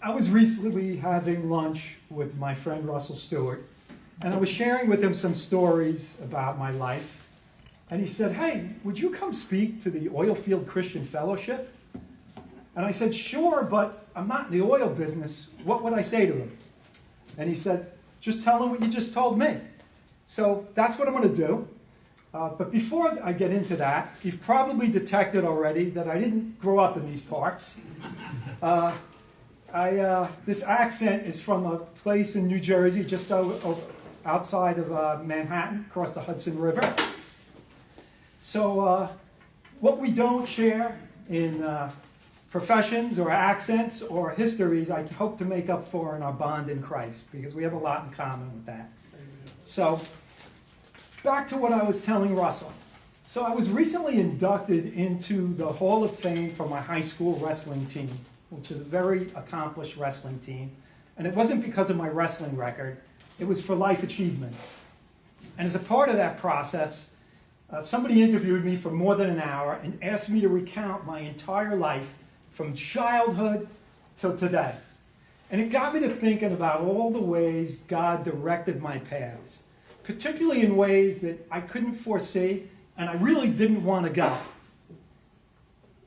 I was recently having lunch with my friend Russell Stewart, and I was sharing with him some stories about my life. And he said, "Hey, would you come speak to the Oilfield Christian Fellowship?" And I said, "Sure, but I'm not in the oil business. What would I say to him?" And he said, "Just tell him what you just told me." So that's what I'm going to do. But before I get into that, you've probably detected already that I didn't grow up in these parts. This accent is from a place in New Jersey, just outside of Manhattan, across the Hudson River. So what we don't share in professions or accents or histories, I hope to make up for in our bond in Christ, because we have a lot in common with that. So back to what I was telling Russell. So I was recently inducted into the Hall of Fame for my high school wrestling team, which is a very accomplished wrestling team. And it wasn't because of my wrestling record. It was for life achievements. And as a part of that process, somebody interviewed me for more than an hour and asked me to recount my entire life from childhood till today. And it got me to thinking about all the ways God directed my paths, particularly in ways that I couldn't foresee and I really didn't want to go.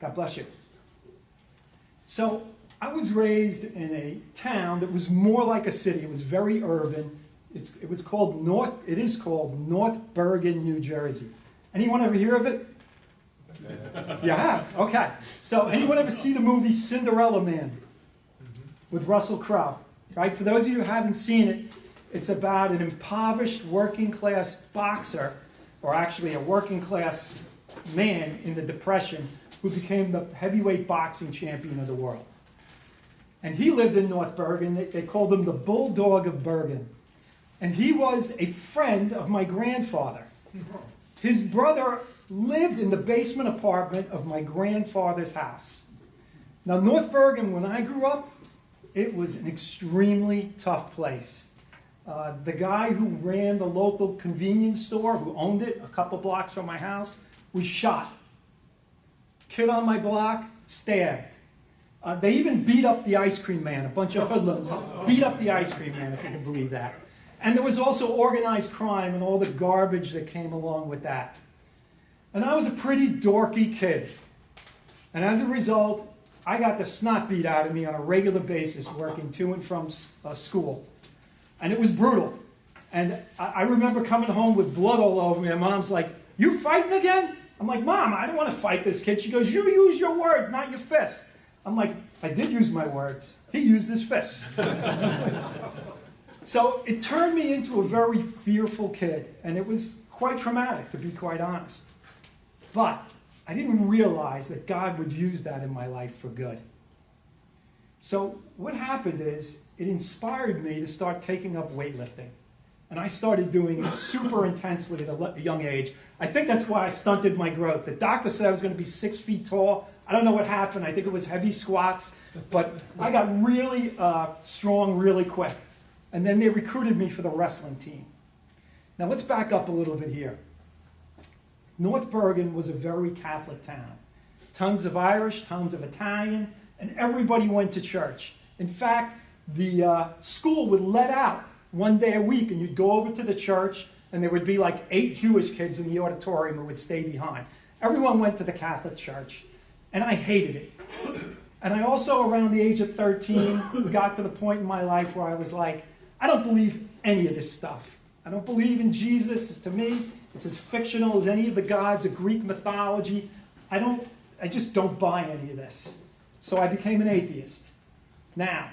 God bless you. So I was raised in a town that was more like a city. It was very urban. It is called North Bergen, New Jersey. Anyone ever hear of it? You have? Okay. So anyone ever see the movie Cinderella Man with Russell Crowe? Right? For those of you who haven't seen it, it's about an impoverished working class boxer, or actually a working class man in the Depression, who became the heavyweight boxing champion of the world. And he lived in North Bergen. They called him the Bulldog of Bergen. And he was a friend of my grandfather. His brother lived in the basement apartment of my grandfather's house. Now, North Bergen, when I grew up, it was an extremely tough place. The guy who ran the local convenience store, who owned it a couple blocks from my house, was shot. Kid on my block, stabbed. They even beat up the ice cream man. A bunch of hoodlums beat up the ice cream man, if you can believe that. And there was also organized crime and all the garbage that came along with that. And I was a pretty dorky kid. And as a result, I got the snot beat out of me on a regular basis working to and from school. And it was brutal. And I remember coming home with blood all over me. And Mom's like, "You fighting again?" I'm like, "Mom, I don't want to fight this kid." She goes, "You use your words, not your fists." I'm like, "I did use my words. He used his fists." So it turned me into a very fearful kid. And it was quite traumatic, to be quite honest. But I didn't realize that God would use that in my life for good. So what happened is, it inspired me to start taking up weightlifting. And I started doing it super intensely at a young age. I think that's why I stunted my growth. The doctor said I was going to be 6 feet tall. I don't know what happened. I think it was heavy squats. But I got really strong really quick. And then they recruited me for the wrestling team. Now let's back up a little bit here. North Bergen was a very Catholic town. Tons of Irish, tons of Italian, and everybody went to church. In fact, the school would let out one day a week, and you'd go over to the church, and there would be like 8 Jewish kids in the auditorium who would stay behind. Everyone went to the Catholic church, and I hated it. And I also, around the age of 13, got to the point in my life where I was like, I don't believe any of this stuff. I don't believe in Jesus. To me, it's as fictional as any of the gods of Greek mythology. I just don't buy any of this. So I became an atheist. Now,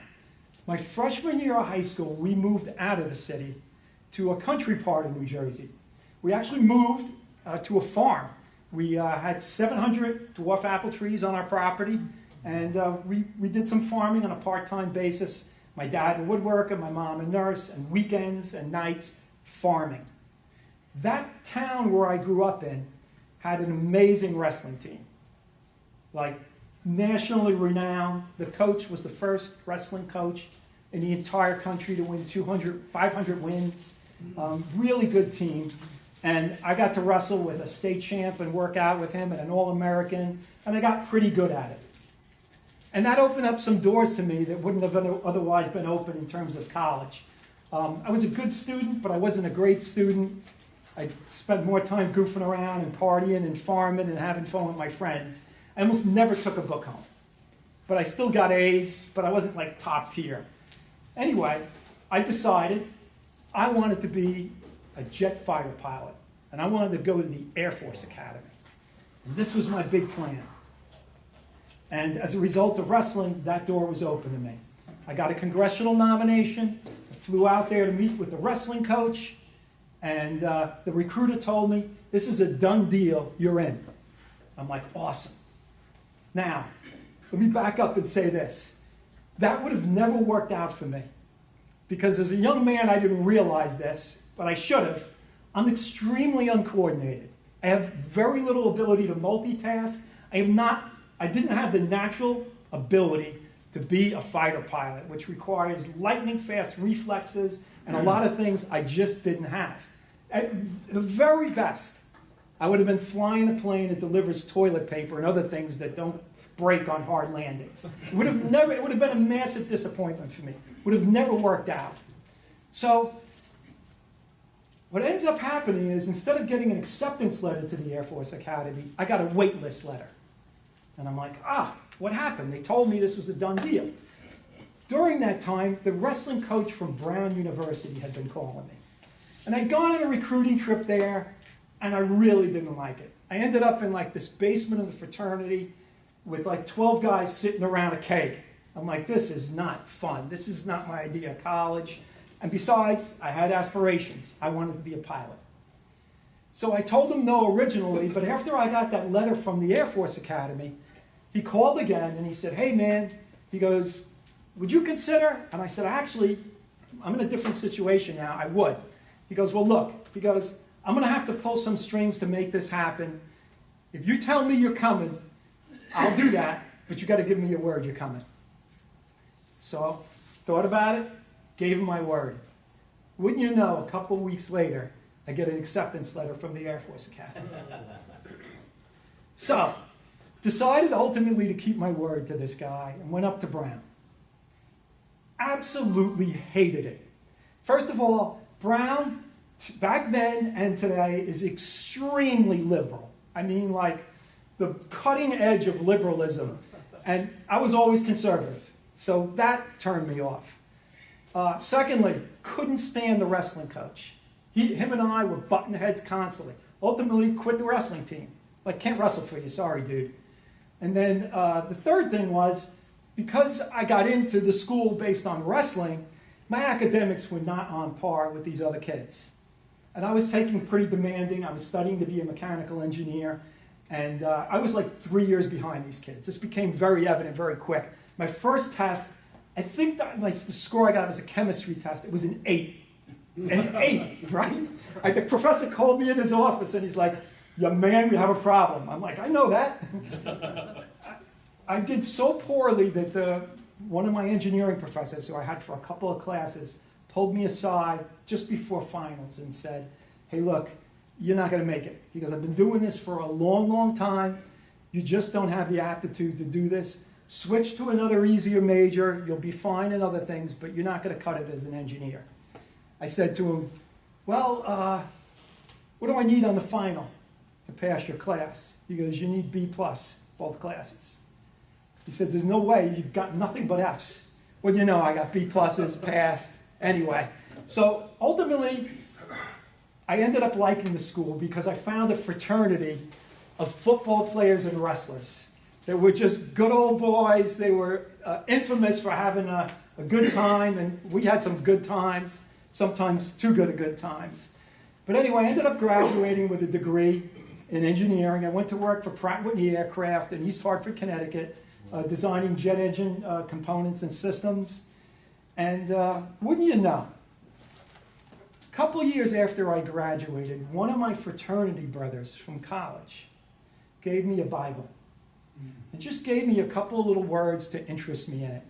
my freshman year of high school, we moved out of the city to a country part of New Jersey. We actually moved to a farm. We had 700 dwarf apple trees on our property, and we did some farming on a part-time basis. My dad a woodworker, my mom a nurse, and weekends and nights farming. That town where I grew up in had an amazing wrestling team. Like, nationally renowned. The coach was the first wrestling coach in the entire country to win 500 wins. Really good team. And I got to wrestle with a state champ and work out with him and an All-American, and I got pretty good at it. And that opened up some doors to me that wouldn't have otherwise been open in terms of college. I was a good student, but I wasn't a great student. I spent more time goofing around and partying and farming and having fun with my friends. I almost never took a book home. But I still got A's, but I wasn't like top tier. Anyway, I decided I wanted to be a jet fighter pilot. And I wanted to go to the Air Force Academy. And this was my big plan. And as a result of wrestling, that door was open to me. I got a congressional nomination. I flew out there to meet with the wrestling coach. And the recruiter told me, this is a done deal, you're in. I'm like, awesome. Now, let me back up and say this. That would have never worked out for me. Because as a young man, I didn't realize this, but I should have. I'm extremely uncoordinated. I have very little ability to multitask. I didn't have the natural ability to be a fighter pilot, which requires lightning fast reflexes and a lot of things I just didn't have. At the very best, I would have been flying a plane that delivers toilet paper and other things that don't break on hard landings. It would have been a massive disappointment for me. It would have never worked out. So what ends up happening is instead of getting an acceptance letter to the Air Force Academy, I got a wait list letter. And I'm like, what happened? They told me this was a done deal. During that time, the wrestling coach from Brown University had been calling me. And I'd gone on a recruiting trip there, and I really didn't like it. I ended up in like this basement of the fraternity with like 12 guys sitting around a cake. I'm like, this is not fun. This is not my idea of college. And besides, I had aspirations. I wanted to be a pilot. So I told him no originally, but after I got that letter from the Air Force Academy, he called again and he said, hey man, he goes, would you consider? And I said, actually, I'm in a different situation now. I would. He goes, well look, he goes, I'm going to have to pull some strings to make this happen. If you tell me you're coming, I'll do that, but you got to give me your word you're coming. So thought about it, gave him my word. Wouldn't you know, a couple weeks later, I get an acceptance letter from the Air Force Academy. So, decided ultimately to keep my word to this guy and went up to Brown. Absolutely hated it. First of all, Brown, back then and today, is extremely liberal. I mean, like, the cutting edge of liberalism. And I was always conservative. So that turned me off. Secondly, couldn't stand the wrestling coach. Him and I were butting heads constantly. Ultimately, quit the wrestling team. Like, can't wrestle for you, sorry, dude. And then the third thing was, because I got into the school based on wrestling, my academics were not on par with these other kids. And I was taking pretty demanding. I was studying to be a mechanical engineer. And I was like 3 years behind these kids. This became very evident very quick. My first test, I think that the score I got was a chemistry test. It was an 8. An 8, right? The professor called me in his office and he's like, young man, we have a problem. I'm like, I know that. I did so poorly that one of my engineering professors, who I had for a couple of classes, pulled me aside just before finals and said, hey, look, you're not going to make it. He goes, I've been doing this for a long, long time. You just don't have the aptitude to do this. Switch to another easier major. You'll be fine in other things, but you're not going to cut it as an engineer. I said to him, well, what do I need on the final to pass your class? He goes, you need B+, both classes. He said, there's no way, you've got nothing but F's. Well, you know, I got B+, passed, anyway. So ultimately, I ended up liking the school because I found a fraternity of football players and wrestlers. They were just good old boys. They were infamous for having a good time, and we had some good times, sometimes too good of good times. But anyway, I ended up graduating with a degree in engineering. I went to work for Pratt & Whitney Aircraft in East Hartford, Connecticut, designing jet engine components and systems. And wouldn't you know, a couple years after I graduated, one of my fraternity brothers from college gave me a Bible. It just gave me a couple of little words to interest me in it.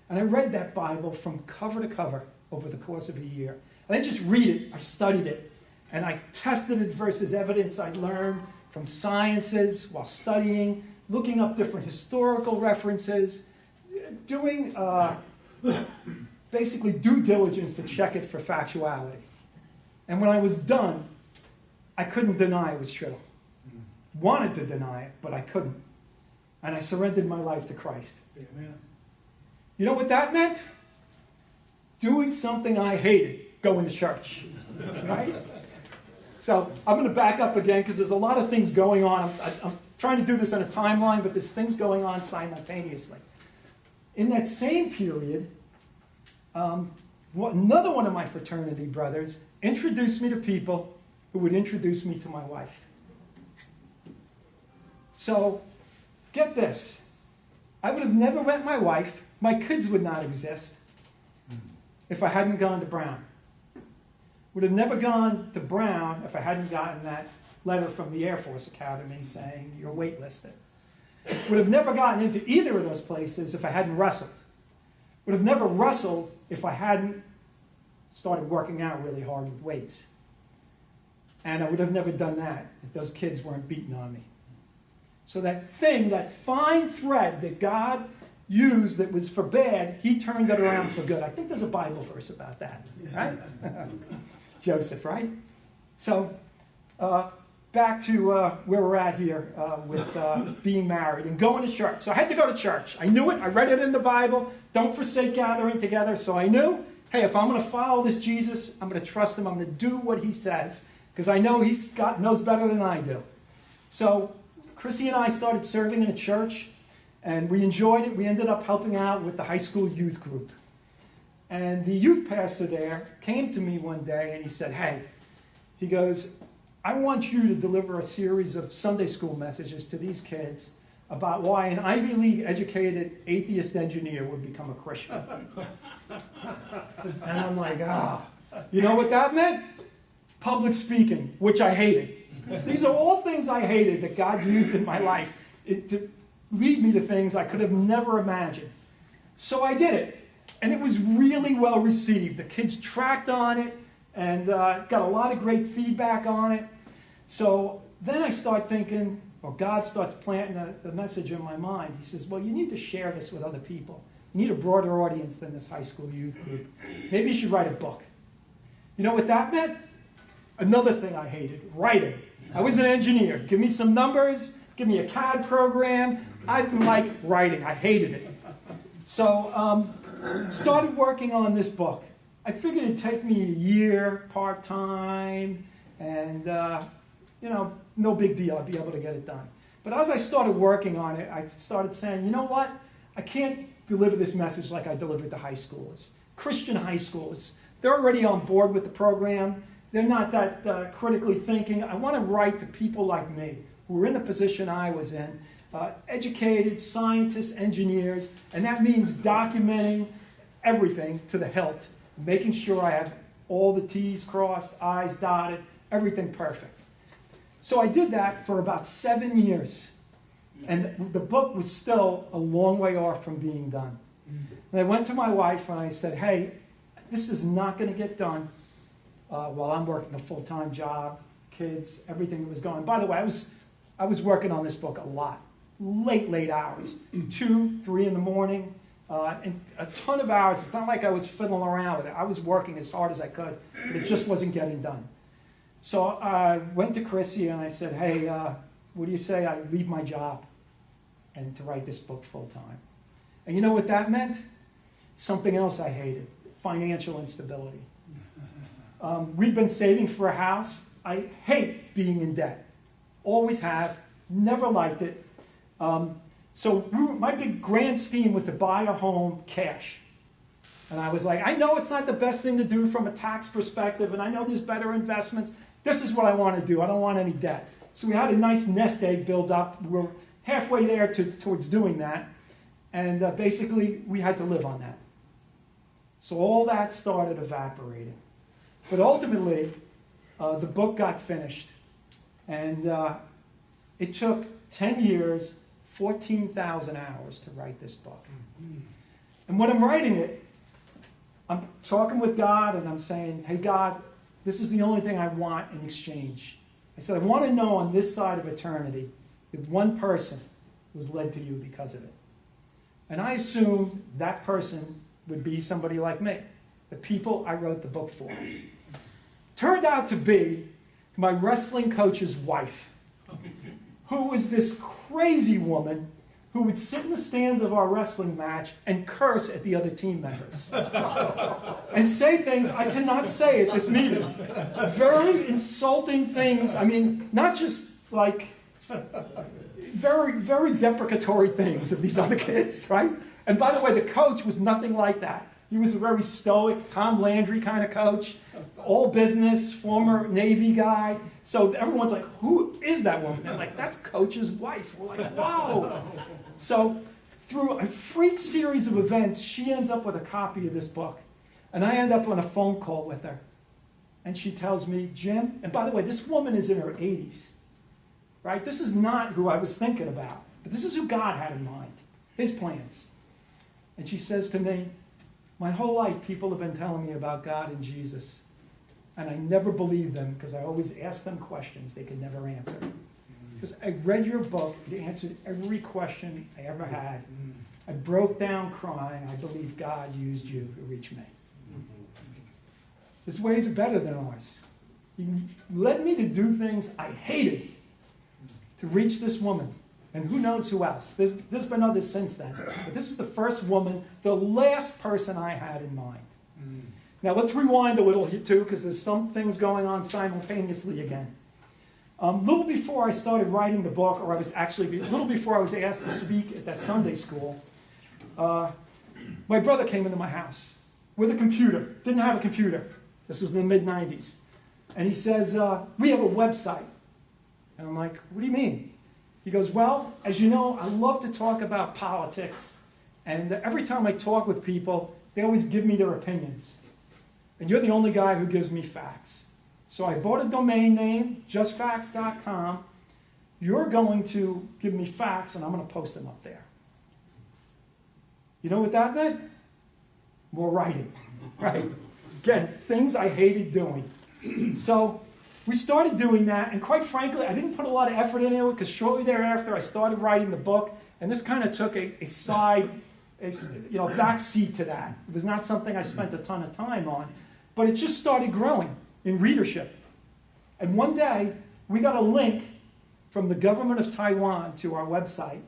And I read that Bible from cover to cover over the course of a year. I didn't just read it, I studied it. And I tested it versus evidence I learned from sciences while studying, looking up different historical references. doing basically due diligence to check it for factuality. And when I was done, I couldn't deny it was true. Wanted to deny it, but I couldn't. And I surrendered my life to Christ. Amen. You know what that meant? Doing something I hated, going to church. Right? So I'm going to back up again because there's a lot of things going on. I'm trying to do this on a timeline, but there's things going on simultaneously. In that same period, another one of my fraternity brothers introduced me to people who would introduce me to my wife. So, get this. I would have never met my wife. My kids would not exist if I hadn't gone to Brown. Would have never gone to Brown if I hadn't gotten that letter from the Air Force Academy saying you're waitlisted. Would have never gotten into either of those places if I hadn't wrestled. Would have never wrestled if I hadn't started working out really hard with weights. And I would have never done that if those kids weren't beating on me. So that thing, that fine thread that God used that was for bad, he turned it around for good. I think there's a Bible verse about that, right? Joseph, right? So back to where we're at here with being married and going to church. So I had to go to church. I knew it. I read it in the Bible. Don't forsake gathering together. So I knew, hey, if I'm going to follow this Jesus, I'm going to trust him. I'm going to do what he says because I know knows better than I do. So Chrissy and I started serving in a church, and we enjoyed it. We ended up helping out with the high school youth group. And the youth pastor there came to me one day, and he said, hey, he goes, I want you to deliver a series of Sunday school messages to these kids about why an Ivy League educated atheist engineer would become a Christian. And I'm like, you know what that meant? Public speaking, which I hated. These are all things I hated that God used in my life to lead me to things I could have never imagined. So I did it, and it was really well received. The kids tracked on it and got a lot of great feedback on it. So then I start thinking, or God starts planting the message in my mind. He says, well, you need to share this with other people. You need a broader audience than this high school youth group. Maybe you should write a book. You know what that meant? Another thing I hated, writing. I was an engineer. Give me some numbers, give me a CAD program. I didn't like writing. I hated it. So started working on this book. I figured it'd take me a year, part-time, and no big deal. I'd be able to get it done. But as I started working on it, I started saying, you know what? I can't deliver this message like I delivered to high schoolers. Christian high schoolers. They're already on board with the program. They're not that critically thinking. I want to write to people like me who were in the position I was in, educated scientists, engineers, and that means documenting everything to the hilt, making sure I have all the T's crossed, I's dotted, everything perfect. So I did that for about 7 years, and the book was still a long way off from being done. And I went to my wife and I said, hey, this is not going to get done while I'm working a full-time job, kids, everything that was going. By the way, I was working on this book a lot, late hours, 2, 3 in the morning, and a ton of hours. It's not like I was fiddling around with it. I was working as hard as I could, but it just wasn't getting done. So I went to Chrissy and I said, hey, what do you say I leave my job and to write this book full-time? And you know what that meant? Something else I hated, financial instability. We've been saving for a house. I hate being in debt. Always have. Never liked it. So my big grand scheme was to buy a home cash. And I was like, I know it's not the best thing to do from a tax perspective, and I know there's better investments. This is what I want to do. I don't want any debt. So we had a nice nest egg build up. We're halfway there towards doing that. And basically, we had to live on that. So all that started evaporating. But ultimately, the book got finished. And it took 10 years, 14,000 hours to write this book. And when I'm writing it, I'm talking with God and I'm saying, hey, God, this is the only thing I want in exchange. I said, I want to know on this side of eternity that one person was led to you because of it. And I assumed that person would be somebody like me, the people I wrote the book for. Turned out to be my wrestling coach's wife, who was this crazy woman who would sit in the stands of our wrestling match and curse at the other team members. And say things I cannot say at this meeting. Very insulting things. I mean, not just like very, very deprecatory things of these other kids, right? And by the way, the coach was nothing like that. He was a very stoic, Tom Landry kind of coach, all business, former Navy guy. So everyone's like, who is that woman? They're like, that's Coach's wife. We're like, whoa. So through a freak series of events, she ends up with a copy of this book. And I end up on a phone call with her. And she tells me, Jim, and by the way, this woman is in her 80s, right? This is not who I was thinking about. But this is who God had in mind, his plans. And she says to me, my whole life people have been telling me about God and Jesus. And I never believed them because I always asked them questions they could never answer. Because I read your book, it answered every question I ever had. I broke down crying. I believe God used you to reach me. His ways are better than ours. He led me to do things I hated to reach this woman. And who knows who else. There's been others since then. But this is the first woman, the last person I had in mind. Now let's rewind a little here too, because there's some things going on simultaneously again. A little before I started writing the book, or I was actually, a little before I was asked to speak at that Sunday school, my brother came into my house with a computer. Didn't have a computer. This was in the mid-90s. And he says, we have a website. And I'm like, what do you mean? He goes, well, as you know, I love to talk about politics. And every time I talk with people, they always give me their opinions. And you're the only guy who gives me facts. So I bought a domain name, justfacts.com. You're going to give me facts, and I'm going to post them up there. You know what that meant? More writing, right? Again, things I hated doing. So we started doing that, and quite frankly, I didn't put a lot of effort into it because shortly thereafter I started writing the book, and this kind of took a back seat to that. It was not something I spent a ton of time on, but it just started growing in readership. And one day, we got a link from the government of Taiwan to our website,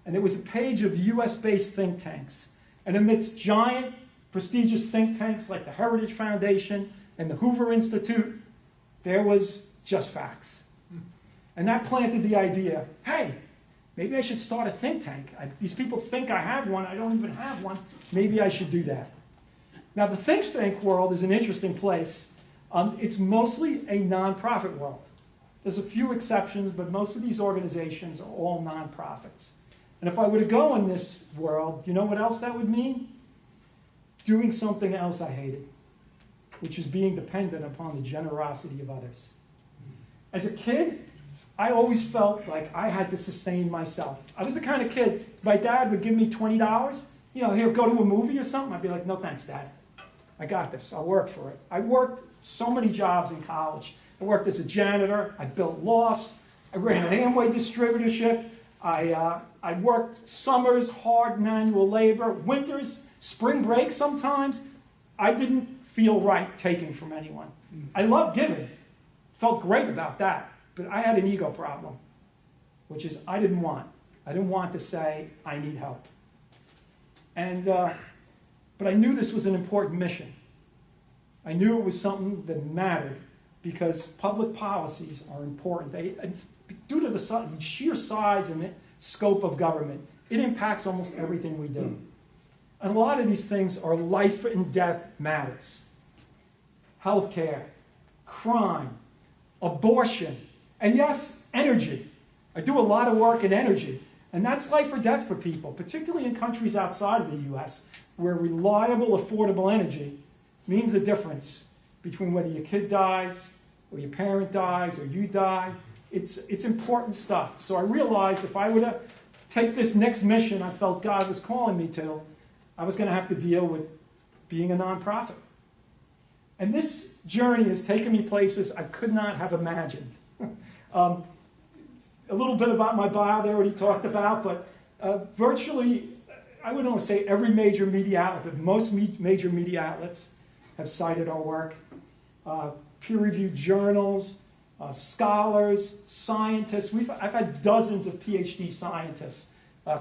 and it was a page of US-based think tanks. And amidst giant, prestigious think tanks like the Heritage Foundation and the Hoover Institute, there was Just Facts. And that planted the idea, hey, maybe I should start a think tank. These people think I have one. I don't even have one. Maybe I should do that. Now, the think tank world is an interesting place. It's mostly a nonprofit world. There's a few exceptions, but most of these organizations are all nonprofits. And if I were to go in this world, you know what else that would mean? Doing something else I hated, which is being dependent upon the generosity of others. As a kid, I always felt like I had to sustain myself. I was the kind of kid, my dad would give me $20, here, go to a movie or something. I'd be like, no thanks, Dad. I got this. I'll work for it. I worked so many jobs in college. I worked as a janitor. I built lofts. I ran an Amway distributorship. I worked summers, hard manual labor, winters, spring break sometimes. I didn't feel right taking from anyone. I loved giving. Felt great about that. But I had an ego problem, which is I didn't want to say I need help. And but I knew this was an important mission. I knew it was something that mattered because public policies are important. Due to the sheer size and scope of government, it impacts almost everything we do. And a lot of these things are life and death matters. Healthcare, crime, abortion, and yes, energy. I do a lot of work in energy, and that's life or death for people, particularly in countries outside of the U.S., where reliable, affordable energy means the difference between whether your kid dies, or your parent dies, or you die. It's important stuff. So I realized if I were to take this next mission I felt God was calling me to, I was going to have to deal with being a nonprofit. And this journey has taken me places I could not have imagined. A little bit about my bio they already talked about, but virtually I would almost say every major media outlet, but most major media outlets have cited our work. Peer-reviewed journals, scholars, scientists. I've had dozens of PhD scientists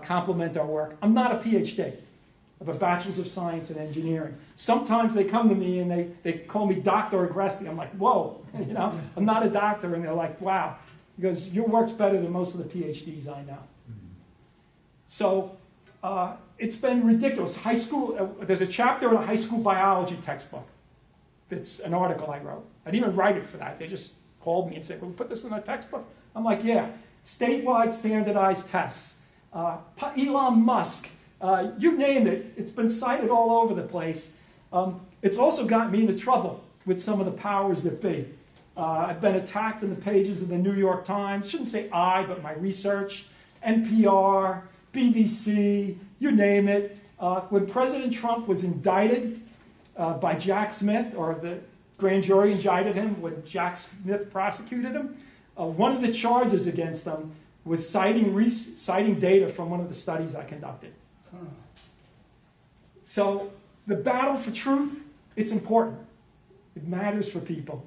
compliment our work. I'm not a PhD. I have a Bachelor's of Science in Engineering. Sometimes they come to me and they call me Dr. Agresti. I'm like, whoa, I'm not a doctor. And they're like, wow. He goes, your work's better than most of the PhDs I know. So it's been ridiculous. High school, there's a chapter in a high school biology textbook. It's an article I wrote. I didn't even write it for that. They just called me and said, "Will we put this in the textbook?" I'm like, yeah. Statewide standardized tests. Elon Musk. You name it. It's been cited all over the place. It's also got me into trouble with some of the powers that be. I've been attacked in the pages of the New York Times. Shouldn't say I, but my research. NPR, BBC, you name it. When President Trump was indicted by Jack Smith, or the grand jury indicted him when Jack Smith prosecuted him, one of the charges against him was citing data from one of the studies I conducted. So the battle for truth, it's important. It matters for people.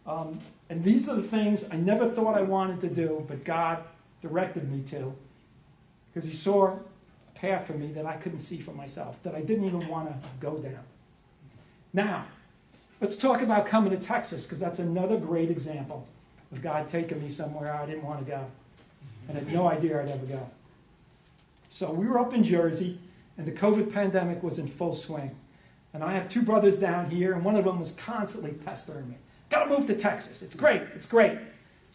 And these are the things I never thought I wanted to do, but God directed me to, because he saw a path for me that I couldn't see for myself, that I didn't even want to go down. Now, let's talk about coming to Texas, because that's another great example of God taking me somewhere I didn't want to go, and had no idea I'd ever go. So we were up in Jersey, and the COVID pandemic was in full swing. And I have two brothers down here, and one of them was constantly pestering me. Got to move to Texas. It's great. It's great.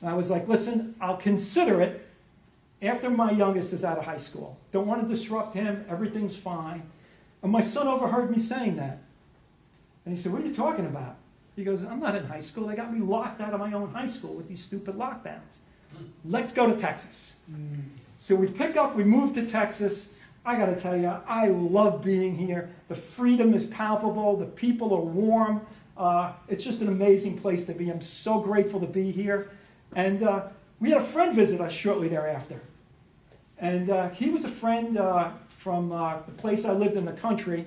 And I was like, listen, I'll consider it after my youngest is out of high school. Don't want to disrupt him. Everything's fine. And my son overheard me saying that. And he said, what are you talking about? He goes, I'm not in high school. They got me locked out of my own high school with these stupid lockdowns. Let's go to Texas. So we moved to Texas. I got to tell you, I love being here. The freedom is palpable. The people are warm. It's just an amazing place to be. I'm so grateful to be here. And we had a friend visit us shortly thereafter. And he was a friend from the place I lived in the country.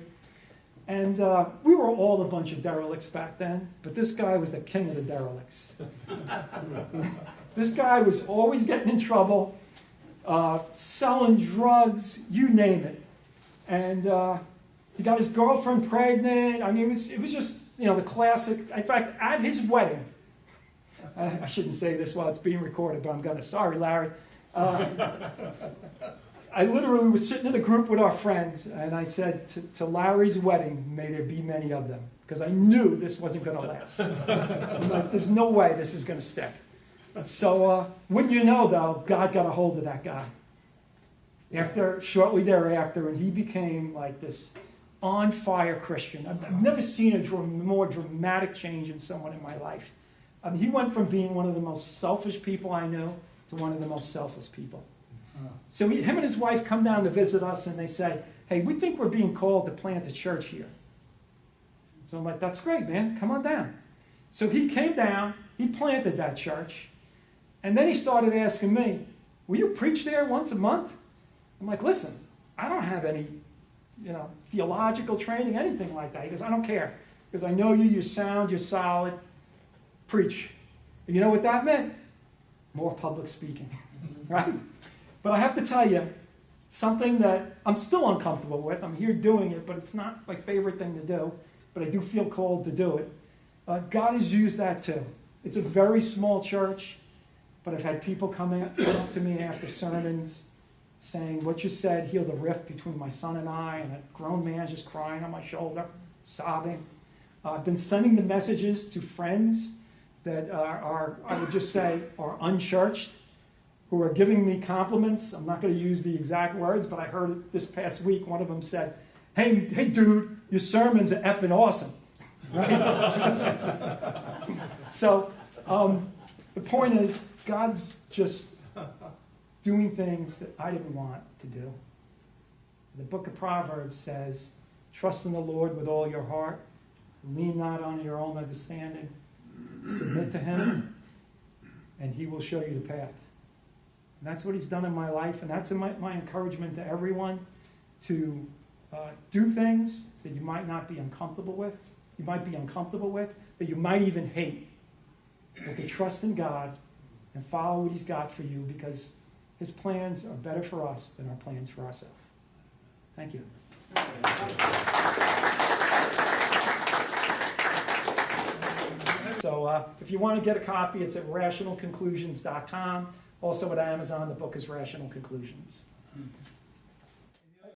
And we were all a bunch of derelicts back then, but this guy was the king of the derelicts. This guy was always getting in trouble, selling drugs, you name it. And he got his girlfriend pregnant. I mean, it was just, the classic. In fact, at his wedding, I shouldn't say this while it's being recorded, but I'm going to. Sorry, Larry. I literally was sitting in a group with our friends, and I said to Larry's wedding, may there be many of them, because I knew this wasn't going to last. I'm like, there's no way this is going to stick. So, wouldn't you know, though, God got a hold of that guy. Shortly thereafter, and he became like this on-fire Christian. I've never seen a more dramatic change in someone in my life. He went from being one of the most selfish people I knew to one of the most selfless people. So him and his wife come down to visit us, and they say, hey, we think we're being called to plant a church here. So I'm like, that's great, man. Come on down. So he came down. He planted that church. And then he started asking me, will you preach there once a month? I'm like, listen, I don't have any theological training, anything like that. He goes, I don't care. Because I know you, you're sound, you're solid. Preach. And you know what that meant? More public speaking, right? But I have to tell you, something that I'm still uncomfortable with. I'm here doing it, but it's not my favorite thing to do. But I do feel called to do it. God has used that too. It's a very small church, but I've had people come up to me after sermons saying, what you said healed a rift between my son and I, and a grown man just crying on my shoulder, sobbing. I've been sending the messages to friends that are, I would just say, are unchurched, who are giving me compliments. I'm not going to use the exact words, but I heard it this past week. One of them said, hey dude, your sermons are effing awesome. Right? So the point is, God's just doing things that I didn't want to do. The book of Proverbs says, trust in the Lord with all your heart. Lean not on your own understanding. Submit to him, and he will show you the path. And that's what he's done in my life, and that's my encouragement to everyone, to do things that you might not be uncomfortable with, that you might even hate, but to trust in God and follow what He's got for you, because His plans are better for us than our plans for ourselves. Thank you. So if you want to get a copy, it's at rationalconclusions.com. Also at Amazon, the book is Rational Conclusions.